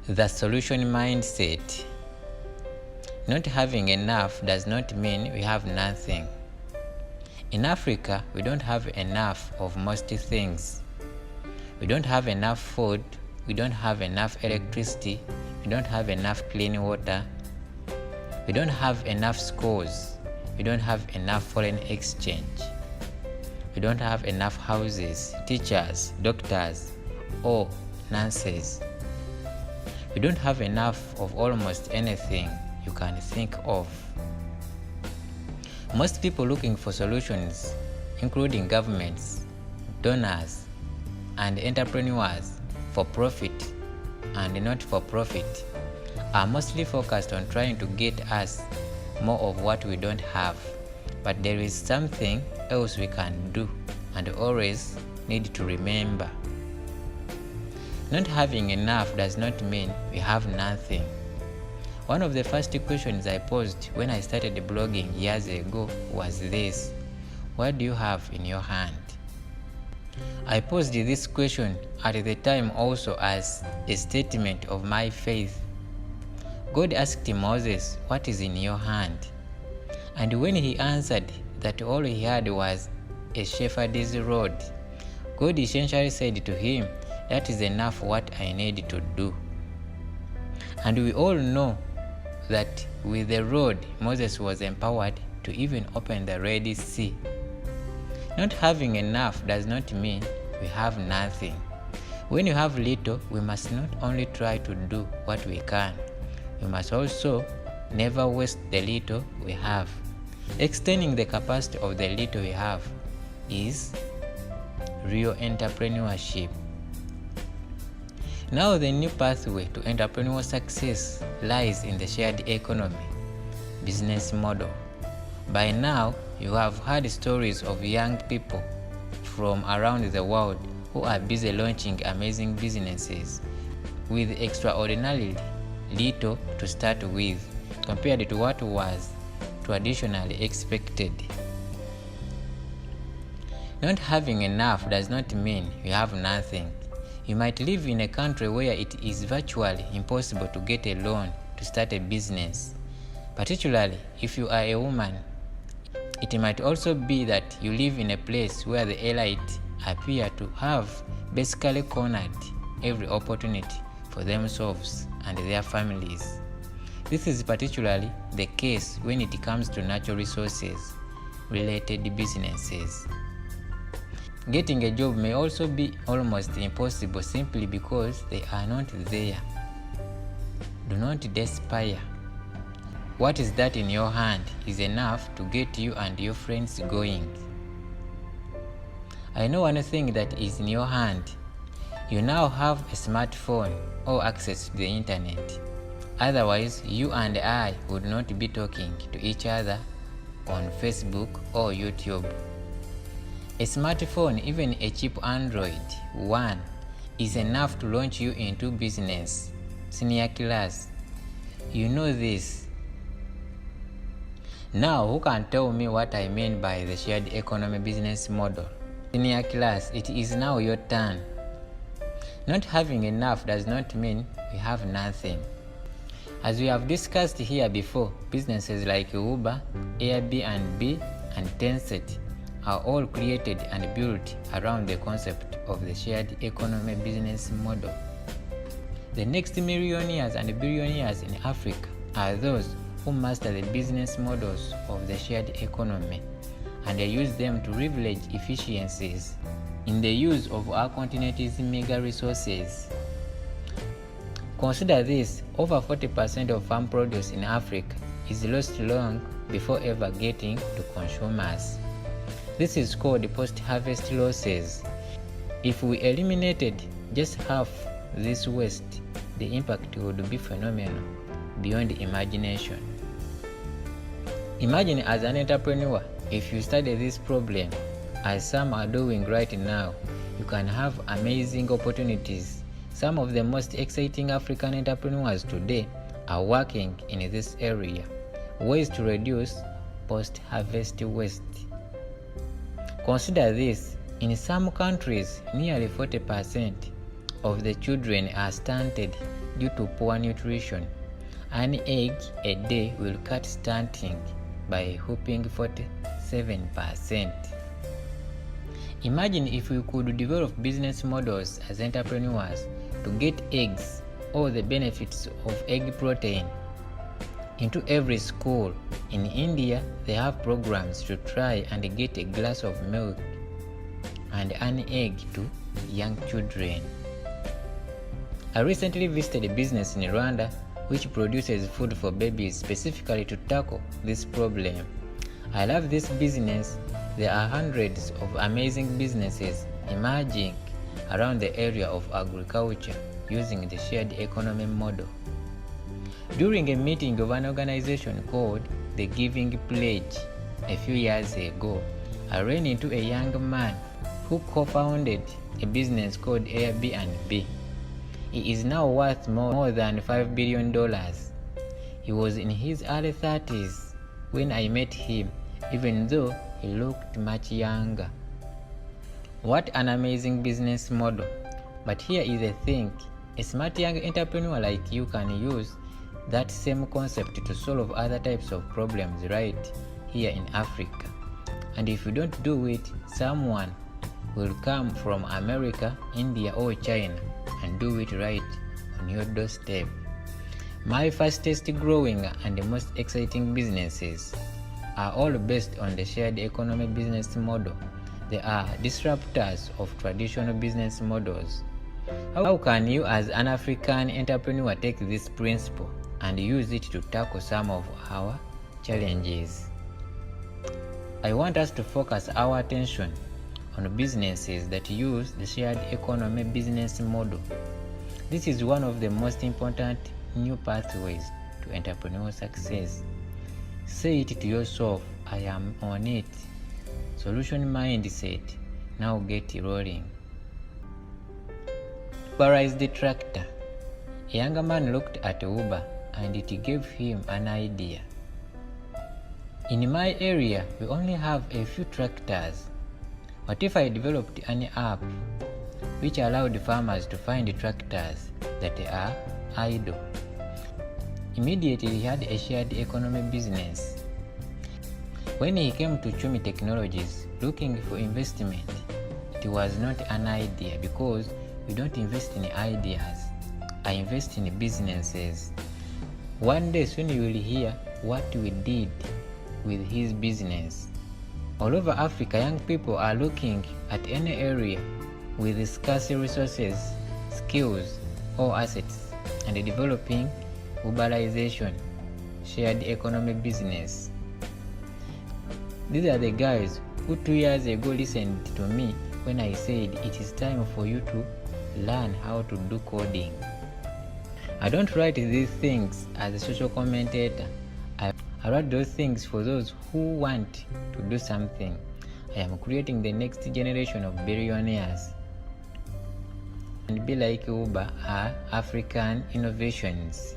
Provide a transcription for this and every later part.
The solution mindset. Not having enough does not mean we have nothing. In Africa, we don't have enough of most things. We don't have enough food, we don't have enough electricity, we don't have enough clean water, we don't have enough schools, we don't have enough foreign exchange, we don't have enough houses, teachers, doctors, or nurses. We don't have enough of almost anything you can think of. Most people looking for solutions, including governments, donors, and entrepreneurs for profit and not for profit, are mostly focused on trying to get us more of what we don't have. But there is something else we can do and always need to remember. Not having enough does not mean we have nothing. One of the first questions I posed when I started blogging years ago was this: what do you have in your hand? I posed this question at the time also as a statement of my faith. God asked Moses, "What is in your hand?" And when he answered that all he had was a shepherd's rod, God essentially said to him, "That is enough what I need to do." And we all know that with the rod, Moses was empowered to even open the Red Sea. Not having enough does not mean we have nothing. When you have little, we must not only try to do what we can, we must also never waste the little we have. Extending the capacity of the little we have is real entrepreneurship. Now the new pathway to entrepreneurial success lies in the shared economy business model. By now, you have heard stories of young people from around the world who are busy launching amazing businesses with extraordinarily little to start with compared to what was traditionally expected. Not having enough does not mean you have nothing. You might live in a country where it is virtually impossible to get a loan to start a business. Particularly if you are a woman, it might also be that you live in a place where the elite appear to have basically cornered every opportunity for themselves and their families. This is particularly the case when it comes to natural resources related businesses. Getting a job may also be almost impossible simply because they are not there. Do not despair. What is that in your hand is enough to get you and your friends going. I know one thing that is in your hand. You now have a smartphone or access to the internet. Otherwise, you and I would not be talking to each other on Facebook or YouTube. A smartphone, even a cheap Android one, is enough to launch you into business. Senior class, you know this. Now, who can tell me what I mean by the shared economy business model? Senior class, it is now your turn. Not having enough does not mean we have nothing. As we have discussed here before, businesses like Uber, Airbnb, and Tencent are all created and built around the concept of the shared economy business model. The next millionaires and billionaires in Africa are those who master the business models of the shared economy and they use them to leverage efficiencies in the use of our continent's mega resources. Consider this: over 40% of farm produce in Africa is lost long before ever getting to consumers. This is called post-harvest losses. If we eliminated just half this waste, the impact would be phenomenal, beyond imagination. Imagine as an entrepreneur, if you study this problem, as some are doing right now, you can have amazing opportunities. Some of the most exciting African entrepreneurs today are working in this area. Ways to reduce post-harvest waste. Consider this: in some countries, nearly 40% of the children are stunted due to poor nutrition. An egg a day will cut stunting by a whopping 47%. Imagine if we could develop business models as entrepreneurs to get eggs or the benefits of egg protein into every school. In India, they have programs to try and get a glass of milk and an egg to young children. I recently visited a business in Rwanda which produces food for babies specifically to tackle this problem. I love this business. There are hundreds of amazing businesses emerging around the area of agriculture using the shared economy model. During a meeting of an organization called the Giving Pledge a few years ago, I ran into a young man who co-founded a business called Airbnb. He is now worth more than $5 billion. He was in his early 30s when I met him, even though he looked much younger. What an amazing business model. But here is the thing, a smart young entrepreneur like you can use that same concept to solve other types of problems right here in Africa. And if you don't do it, someone will come from America, India or China and do it right on your doorstep. My fastest growing and most exciting businesses are all based on the shared economy business model. They are disruptors of traditional business models. How can you as an African entrepreneur take this principle and use it to tackle some of our challenges? I want us to focus our attention on businesses that use the shared economy business model. This is one of the most important new pathways to entrepreneurial success. Say it to yourself, I am on it. Solution mindset. Now get rolling. Uber is the tractor. A younger man looked at Uber and it gave him an idea. In my area, we only have a few tractors. What if I developed an app which allowed farmers to find tractors that are idle? Immediately he had a shared economy business. When he came to Chumi Technologies looking for investment, it was not an idea because we don't invest in ideas. I invest in businesses. One day soon you will hear what we did with his business. All over Africa, young people are looking at any area with scarce resources, skills, or assets and developing Uberization, shared economy business. These are the guys who 2 years ago listened to me when I said it is time for you to learn how to do coding. I don't write these things as a social commentator. I write those things for those who want to do something. I am creating the next generation of billionaires. And be like Uber are African innovations.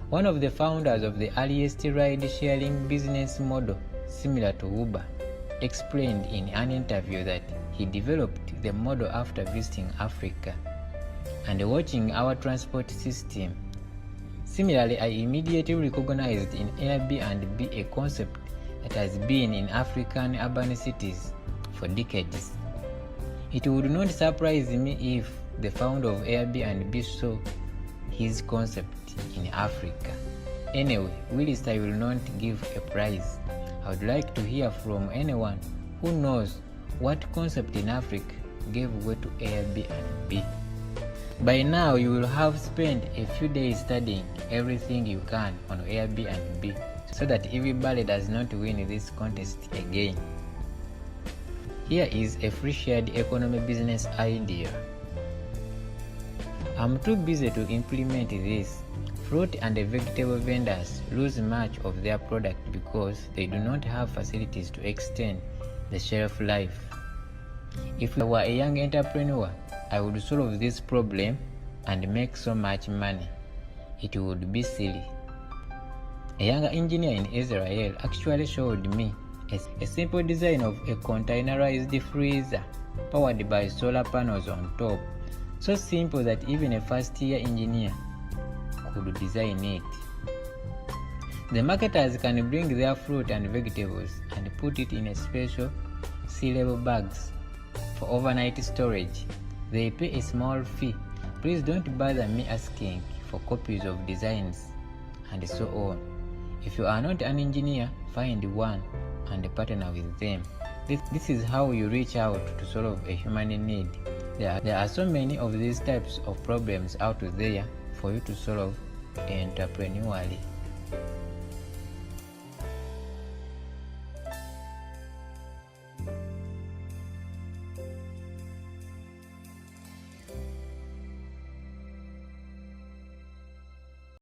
One of the founders of the earliest ride-sharing business model, similar to Uber, explained in an interview that he developed the model after visiting Africa and watching our transport system. Similarly, I immediately recognized in Airbnb a concept that has been in African urban cities for decades. It would not surprise me if the founder of Airbnb saw his concept in Africa. Anyway, whilst I will not give a prize, I would like to hear from anyone who knows what concept in Africa gave way to Airbnb. By now, you will have spent a few days studying everything you can on Airbnb so that Ivy Barley does not win this contest again. Here is a free shared economy business idea. I'm too busy to implement this. Fruit and vegetable vendors lose much of their product because they do not have facilities to extend the shelf life. If I were a young entrepreneur, I would solve this problem and make so much money. It would be silly. A young engineer in Israel actually showed me a simple design of a containerized freezer powered by solar panels on top, So simple that even a first-year engineer could design it. The marketers can bring their fruit and vegetables and put it in a special seal-level bags for overnight storage. They pay a small fee. Please don't bother me asking for copies of designs and so on. If you are not an engineer, find one and partner with them. This is how you reach out to solve a human need. There are so many of these types of problems out there for you to solve entrepreneurially.